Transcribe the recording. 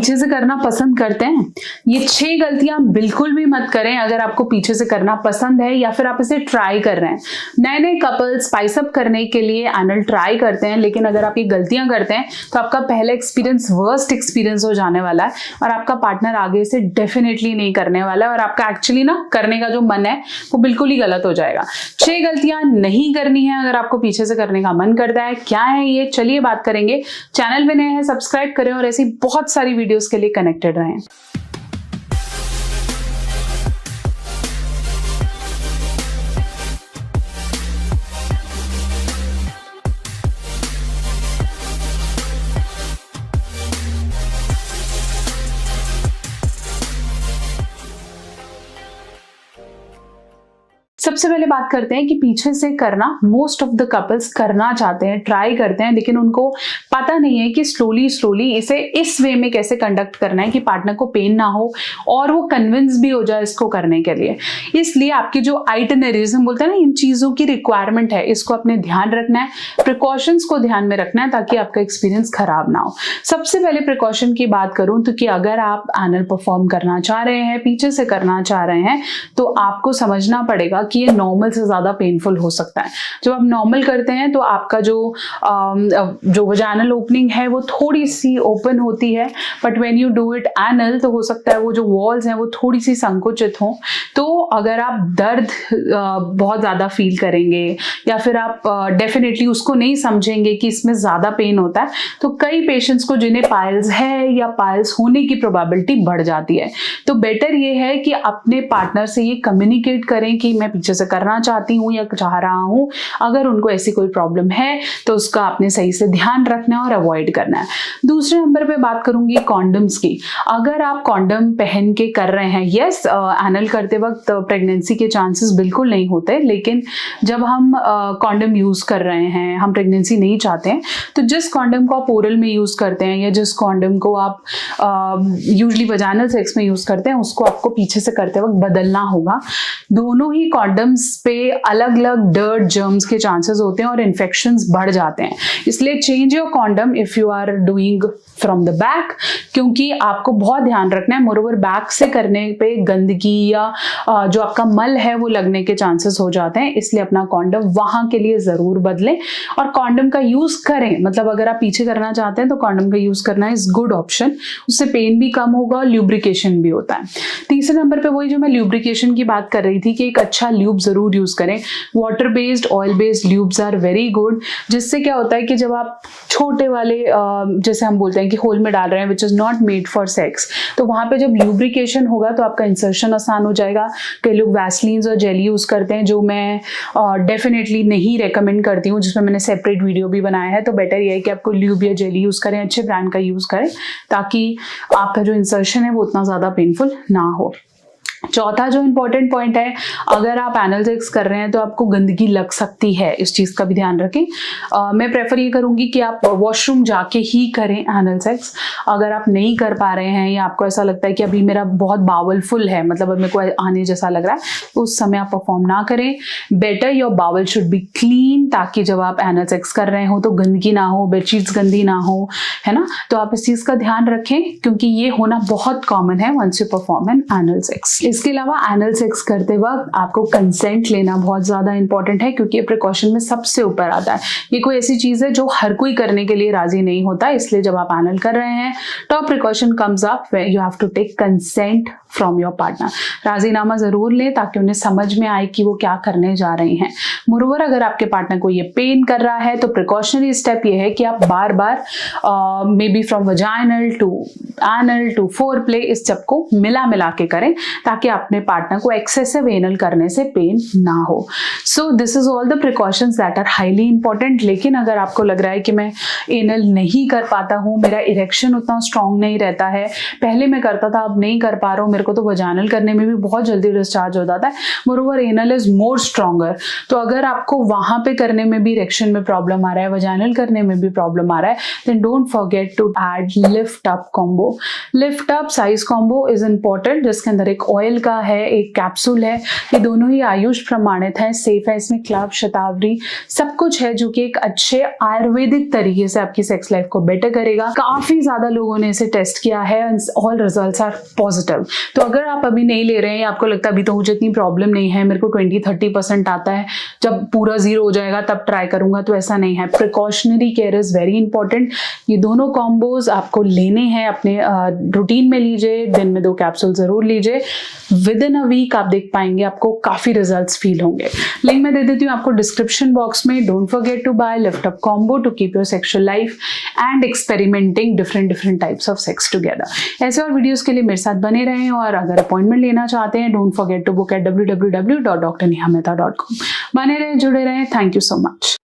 पीछे से करना पसंद करते हैं? ये 6 गलतियां बिल्कुल भी मत करें अगर आपको पीछे से करना पसंद है या फिर आप इसे ट्राई कर रहे हैं। नए-नए कपल स्पाइस अप करने के लिए एनल ट्राई करते हैं, लेकिन अगर आप ये गलतियां करते हैं तो आपका पहला एक्सपीरियंस वर्स्ट एक्सपीरियंस हो जाने वाला है और आपका पार्टनर आगे इसे डेफिनेटली नहीं करने वाला है और आपका एक्चुअली ना करने का जो मन है वो बिल्कुल ही गलत हो जाएगा। 6 गलतियां नहीं करनी है अगर आपको पीछे से करने का मन करता है। क्या है ये, चलिए बात करेंगे। चैनल में नए हैं सब्सक्राइब करें और ऐसी बहुत सारी वीडियोस के लिए कनेक्टेड रहें। सबसे पहले बात करते हैं कि पीछे से करना मोस्ट ऑफ द कपल्स करना चाहते हैं, ट्राई करते हैं, लेकिन उनको पता नहीं है कि स्लोली इसे इस वे में कैसे कंडक्ट करना है कि पार्टनर को पेन ना हो और वो कन्विंस भी हो जाए इसको करने के लिए। इसलिए आपकी जो आइटिनरीज हम बोलते हैं ना, इन चीज़ों की रिक्वायरमेंट है, इसको अपने ध्यान रखना है, प्रिकॉशंस को ध्यान में रखना है ताकि आपका एक्सपीरियंस खराब ना हो। सबसे पहले प्रिकॉशन की बात करूं तो कि अगर आप एनल परफॉर्म करना चाह रहे हैं, पीछे से करना चाह रहे हैं, तो आपको समझना पड़ेगा कि ये नॉर्मल से ज्यादा पेनफुल हो सकता है। जब आप नॉर्मल करते हैं तो आपका जो वजाइनल ओपनिंग है वो थोड़ी सी ओपन होती है, but when you do it anal तो हो सकता है वो जो वॉल्स हैं वो थोड़ी सी संकुचित हों। तो अगर आप दर्द बहुत ज़्यादा फील करेंगे या फिर आप डेफिनेटली उसको नहीं समझेंगे कि इसमें ज़्यादा पेन होता है, तो कई पेशेंट्स को जिन्हें पाइल्स है या पाइल्स होने की प्रोबेबिलिटी बढ़ जाती है। तो बेटर ये है कि अपने पार्टनर से ये कम्युनिकेट करें कि मैं पीछे से करना चाहती हूँ या चाह रहा हूँ। अगर उनको ऐसी कोई प्रॉब्लम है तो उसका आपने सही से ध्यान रखना है और अवॉइड करना है। दूसरे नंबर पे बात करूंगी कॉन्डम्स की। अगर आप कॉन्डम पहन के कर रहे हैं, यस एनल करते वक्त प्रेगनेंसी के चांसेस बिल्कुल नहीं होते, लेकिन जब हम कॉन्डम यूज कर रहे हैं, हम प्रेगनेंसी नहीं चाहते हैं, तो जिस कॉन्डम को आप ओरल में यूज करते हैं या जिस कॉन्डम को आप यूजली वजाइनल सेक्स में यूज करते हैं उसको आपको पीछे से करते वक्त बदलना होगा। दोनों ही कॉन्डम्स पे अलग अलग डर्ट जर्म्स के चांसेस होते हैं और इन्फेक्शंस बढ़ जाते हैं। इसलिए change your condom if you are doing from the back, क्योंकि आपको बहुत ध्यान रखना है। मोरोवर बैक से करने पे गंदगी या जो आपका मल है वो लगने के चांसेस हो जाते हैं, इसलिए अपना कॉन्डम वहां के लिए जरूर बदलें और कॉन्डम का यूज करें। मतलब अगर आप पीछे करना चाहते हैं तो कॉन्डम का यूज करना इज गुड ऑप्शन, उससे पेन भी कम होगा और ल्यूब्रिकेशन भी होता है। तीसरे नंबर पे वही जो मैं ल्यूब्रिकेशन की बात कर रही थी कि एक अच्छा ल्यूब जरूर यूज करें। Water based, oil based lubes are very good, जिससे क्या होता है कि जब आप छोटे वाले जैसे हम बोलते हैं कि होल में डाल रहे हैं which is not made for sex, तो वहां पे जब ल्यूब्रिकेशन होगा तो आपका इंसर्शन आसान हो जाएगा। कई लोग वैसलीन्स और जेली यूज करते हैं, जो मैं डेफिनेटली नहीं रेकमेंड करती हूँ, जिसमें मैंने सेपरेट वीडियो भी बनाया है। तो बेटर ये है कि आपको ल्यूब या जेली यूज करें, अच्छे ब्रांड का यूज करें ताकि आपका जो इंसर्शन है वो उतना ज्यादा पेनफुल ना हो। चौथा जो इंपॉर्टेंट पॉइंट है, अगर आप एनल सेक्स कर रहे हैं तो आपको गंदगी लग सकती है, इस चीज का भी ध्यान रखें। मैं प्रेफर ये करूंगी कि आप वॉशरूम जाके ही करें एनल सेक्स। अगर आप नहीं कर पा रहे हैं या आपको ऐसा लगता है कि अभी मेरा बहुत बावल फुल है, मतलब अब मेरे को आने जैसा लग रहा है, तो उस समय आप परफॉर्म ना करें। Better your bowel should be clean, ताकि जब आप एनल सेक्स कर रहे हो तो गंदगी ना हो, बेडशीट्स गंदी ना हो, है ना। तो आप इस चीज का ध्यान रखें क्योंकि ये होना बहुत कॉमन है once you perform an anal sex. इसके अलावा एनल सेक्स करते वक्त आपको कंसेंट लेना बहुत ज्यादा इंपॉर्टेंट है, क्योंकि ये प्रिकॉशन में सबसे ऊपर आता है। ये कोई ऐसी चीज है जो हर कोई करने के लिए राजी नहीं होता, इसलिए जब आप एनल कर रहे हैं top precaution comes up where you have to take consent from your partner. राजीनामा जरूर लें ताकि उन्हें समझ में आए कि वो क्या करने जा रहे हैं। मोरोवर अगर आपके पार्टनर को ये पेन कर रहा है तो प्रिकॉशनरी स्टेप ये है कि आप बार बार maybe from vaginal to anal to foreplay इस स्टेप को मिला के करें ताकि अपने पार्टनर को एक्सेसिव एनल करने से पेन ना हो। So this is all the precautions that are highly important. लेकिन अगर आपको लग रहा है कि मैं एनल नहीं कर पाता हूँ, मेरा इरेक्शन उतना स्ट्रांग नहीं रहता है, पहले मैं करता था अब नहीं कर पा रहा हूँ, मेरे को तो वजाइनल करने में भी बहुत जल्दी डिस्चार्ज हो जाता है, moreover anal is more stronger. तो अगर आपको वहां पे करने में भी इरेक्शन में प्रॉब्लम आ रहा है, वजाइनल करने में भी प्रॉब्लम आ रहा है, then don't forget to add lift up combo. Lift up size combo is important, जिसके अंदर एक ऑयल का है, एक कैप्सूल है। ये दोनों ही आयुष प्रमाणित है, सेफ है, इसमें क्लव, शतावरी सब कुछ है, जो कि एक अच्छे आयुर्वेदिक तरीके से आपकी सेक्स लाइफ को बेटर करेगा। काफी ज्यादा लोगों ने इसे टेस्ट किया है, ऑल रिजल्ट्स आर पॉजिटिव। तो अगर आप अभी नहीं ले रहे हैं, आपको लगता है अभी तो मुझे इतनी प्रॉब्लम नहीं है, मेरे को 20-30% आता है, जब पूरा 0 हो जाएगा तब ट्राई करूंगा, तो ऐसा नहीं है। Precautionary care is very important. ये दोनों कॉम्बोज आपको लेने हैं, अपने रूटीन में लीजिए, दिन में 2 कैप्सूल जरूर लीजिए। विद इन अ वीक आप देख पाएंगे, आपको काफी रिजल्ट्स फील होंगे। लिंक मैं दे देती हूँ आपको डिस्क्रिप्शन बॉक्स में। Don't forget to buy lift up combo to keep your sexual life and experimenting different types of sex together. ऐसे और वीडियोस के लिए मेरे साथ बने रहें, और अगर अपॉइंटमेंट लेना चाहते हैं, don't forget to book at www.drnehameta.com। बने रहें, जुड़े रहें। Thank you so much.